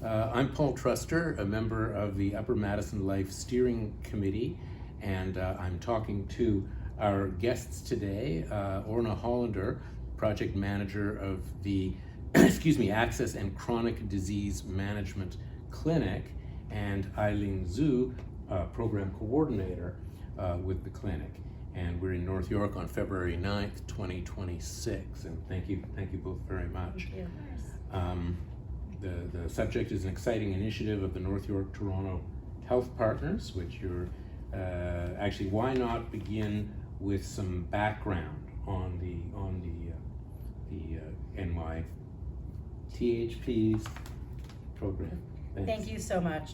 I'm Paul Truster, a member of the Upper Madison Life Steering Committee, and I'm talking to our guests today, Orna Hollander, Project Manager of the Access and Chronic Disease Management Clinic, and Ling Zhu, Program Coordinator with the clinic. And we're in North York on February 9th, 2026. And thank you both very much. Thank you. The subject is an exciting initiative of the North York Toronto Health Partners, which you're actually. Why not begin with some background on the NYTHP's program? Thanks. Thank you so much.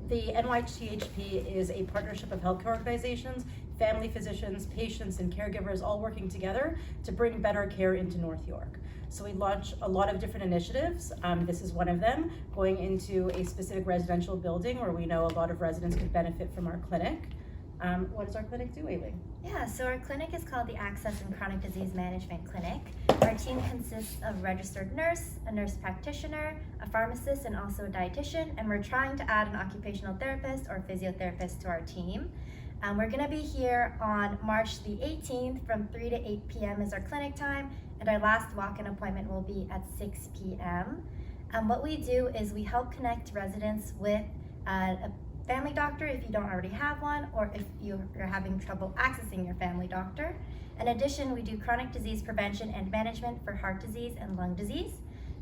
The NYTHP is a partnership of healthcare organizations, family physicians, patients, and caregivers all working together to bring better care into North York. So we launch a lot of different initiatives. This is one of them, going into a specific residential building where we know a lot of residents could benefit from our clinic. What does our clinic do, Ling? Yeah, so our clinic is called the Access and Chronic Disease Management Clinic. Our team consists of a registered nurse, a nurse practitioner, a pharmacist, and also a dietitian, and we're trying to add an occupational therapist or physiotherapist to our team. We're going to be here on March the 18th from 3 to 8 p.m. is our clinic time, and our last walk-in appointment will be at 6 p.m. What we do is we help connect residents with a family doctor if you don't already have one, or if you're having trouble accessing your family doctor. In addition, we do chronic disease prevention and management for heart disease and lung disease.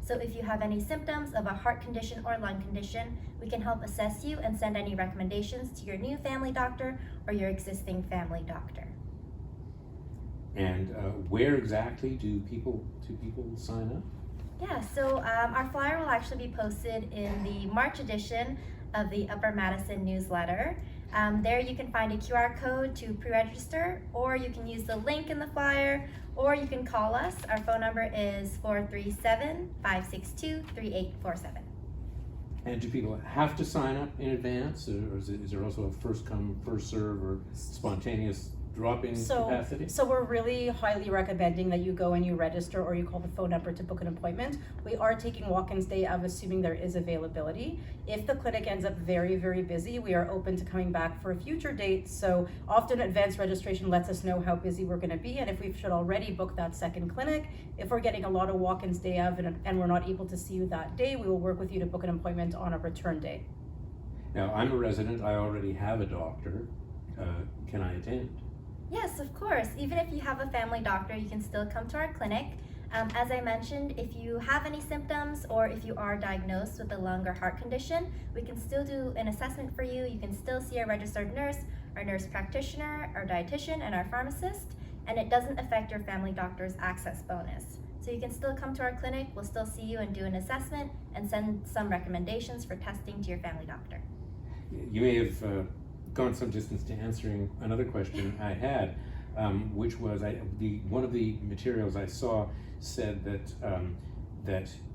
So if you have any symptoms of a heart condition or lung condition, we can help assess you and send any recommendations to your new family doctor or your existing family doctor. And where exactly do people sign up? Yeah, so our flyer will actually be posted in the March edition of the Upper Madison newsletter. There you can find a QR code to pre-register, or you can use the link in the flyer, or you can call us. Our phone number is 437-562-3847. And do people have to sign up in advance, or is there also a first come, first serve, or spontaneous drop-in capacity? So we're really highly recommending that you go and you register, or you call the phone number to book an appointment. We are taking walk-ins day of, assuming there is availability. If the clinic ends up very, very busy, we are open to coming back for a future date. So often advanced registration lets us know how busy we're going to be, and if we should already book that second clinic. If we're getting a lot of walk-ins day of and we're not able to see you that day, we will work with you to book an appointment on a return day. Now, I'm a resident. I already have a doctor. Can I attend? Yes, of course. Even if you have a family doctor, you can still come to our clinic. As I mentioned, if you have any symptoms or if you are diagnosed with a lung or heart condition, we can still do an assessment for you. You can still see a registered nurse, our nurse practitioner, our dietitian, and our pharmacist, and it doesn't affect your family doctor's access bonus. So you can still come to our clinic, we'll still see you and do an assessment and send some recommendations for testing to your family doctor. You may have gone some distance to answering another question I had, which was one of the materials I saw said that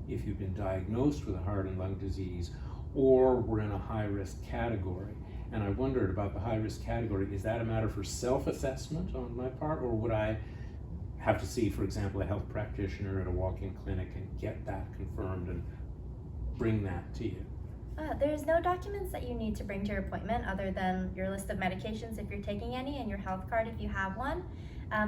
if you've been diagnosed with a heart and lung disease or were in a high-risk category, and I wondered about the high-risk category, is that a matter for self-assessment on my part, or would I have to see, for example, a health practitioner at a walk-in clinic and get that confirmed and bring that to you? There's no documents that you need to bring to your appointment other than your list of medications if you're taking any and your health card if you have one.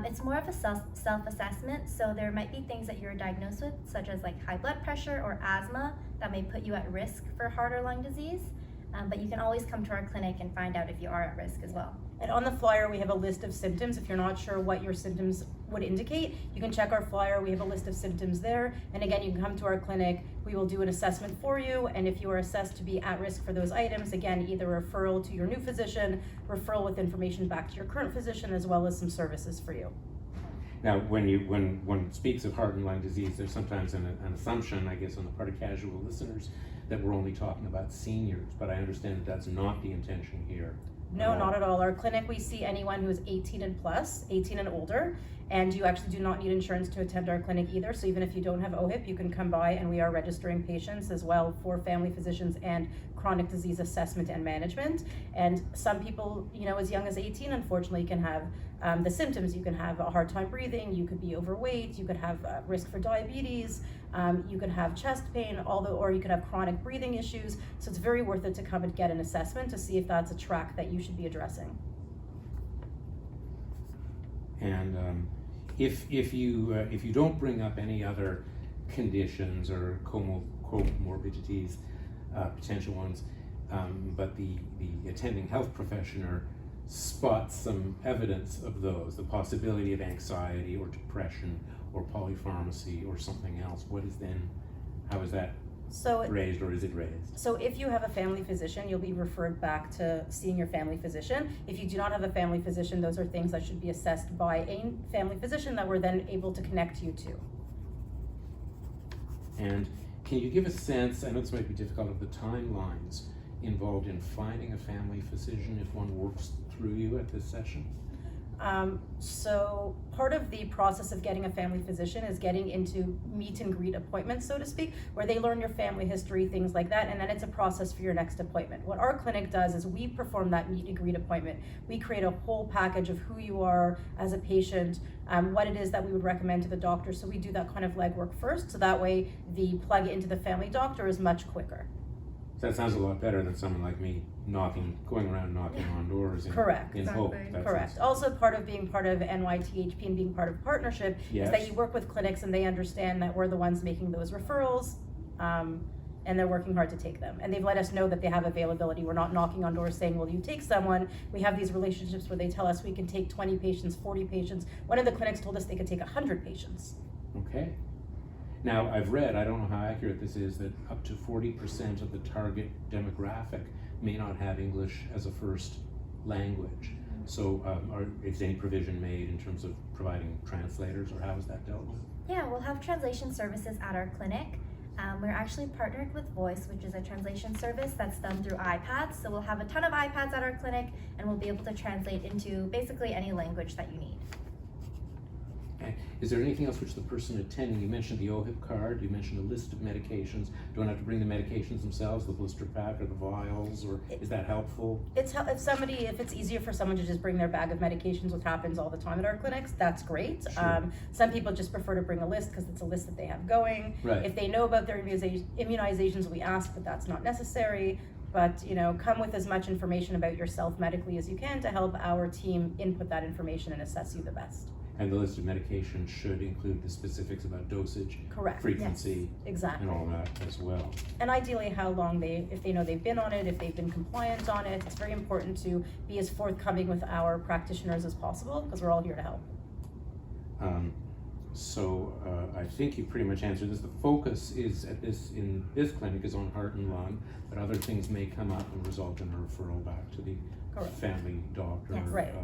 It's more of a self-assessment, so there might be things that you're diagnosed with, such as like high blood pressure or asthma, that may put you at risk for heart or lung disease. But you can always come to our clinic and find out if you are at risk as well. And on the flyer, we have a list of symptoms. If you're not sure what your symptoms would indicate, you can check our flyer. We have a list of symptoms there. And again, you can come to our clinic. We will do an assessment for you. And if you are assessed to be at risk for those items, again, either referral to your new physician, referral with information back to your current physician, as well as some services for you. Now, when one speaks of heart and lung disease, there's sometimes an assumption, I guess, on the part of casual listeners that we're only talking about seniors, but I understand that that's not the intention here. No, not at all. Our clinic, we see anyone who is 18 and plus, 18 and older, and you actually do not need insurance to attend our clinic either. So even if you don't have OHIP, you can come by, and we are registering patients as well for family physicians and chronic disease assessment and management. And some people, as young as 18, unfortunately, can have the symptoms. You can have a hard time breathing, you could be overweight, you could have risk for diabetes, You could have chest pain, or you could have chronic breathing issues. So it's very worth it to come and get an assessment to see if that's a track that you should be addressing. And if you don't bring up any other conditions or comorbidities, potential ones, but the attending health professional spots some evidence of those, the possibility of anxiety or depression or polypharmacy or something else, how is that raised, or is it raised? So if you have a family physician, you'll be referred back to seeing your family physician. If you do not have a family physician, those are things that should be assessed by a family physician that we're then able to connect you to. And can you give a sense, I know this might be difficult, of the timelines involved in finding a family physician if one works through you at this session? So part of the process of getting a family physician is getting into meet and greet appointments, so to speak, where they learn your family history, things like that, and then it's a process for your next appointment. What our clinic does is we perform that meet and greet appointment. We create a whole package of who you are as a patient, what it is that we would recommend to the doctor. So we do that kind of legwork first, so that way the plug into the family doctor is much quicker. So that sounds a lot better than someone like me going around knocking on doors in Correct. hope. Exactly. Correct. Also, part of being part of NYTHP and being part of partnership is that you work with clinics and they understand that we're the ones making those referrals, and they're working hard to take them. And they've let us know that they have availability. We're not knocking on doors saying, will you take someone? We have these relationships where they tell us we can take 20 patients, 40 patients. One of the clinics told us they could take 100 patients. Okay. Now, I've read, I don't know how accurate this is, that up to 40% of the target demographic may not have English as a first language. So is any provision made in terms of providing translators, or how is that dealt with? Yeah, we'll have translation services at our clinic. We're actually partnered with Voice, which is a translation service that's done through iPads. So we'll have a ton of iPads at our clinic, and we'll be able to translate into basically any language that you need. Okay. Is there anything else which the person attending, you mentioned the OHIP card, you mentioned a list of medications. Do I have to bring the medications themselves, the blister pack or the vials, or is that helpful? If it's easier for someone to just bring their bag of medications, which happens all the time at our clinics, that's great. Sure. Some people just prefer to bring a list because it's a list that they have going. Right. If they know about their immunizations, we ask, but that's not necessary. But come with as much information about yourself medically as you can to help our team input that information and assess you the best. And the list of medications should include the specifics about dosage, Correct. frequency, Yes. Exactly. and all that as well. And ideally how long if they know they've been on it, if they've been compliant on it. It's very important to be as forthcoming with our practitioners as possible because we're all here to help. So I think you pretty much answered this. The focus is in this clinic is on heart and lung, but other things may come up and result in a referral back to the Correct. family doctor. Yes. Right.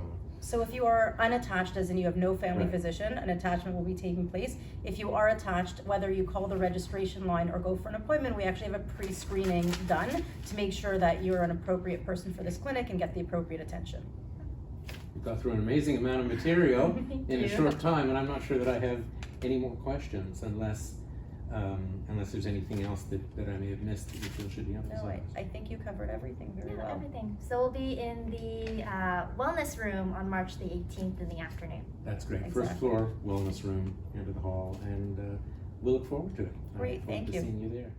So if you are unattached, as in you have no family Right. physician, an attachment will be taking place. If you are attached, whether you call the registration line or go for an appointment, we actually have a pre-screening done to make sure that you're an appropriate person for this clinic and get the appropriate attention. We've got through an amazing amount of material Thank in a you. short time, and I'm not sure that I have any more questions unless there's anything else that I may have missed that you feel should be emphasized. No, I think you covered everything very Yeah, well. everything. So we'll be in the wellness room on March the 18th in the afternoon. That's great. Exactly. First floor wellness room, end of the hall, and we'll look forward to it. Great, I look forward thank to you. seeing you there.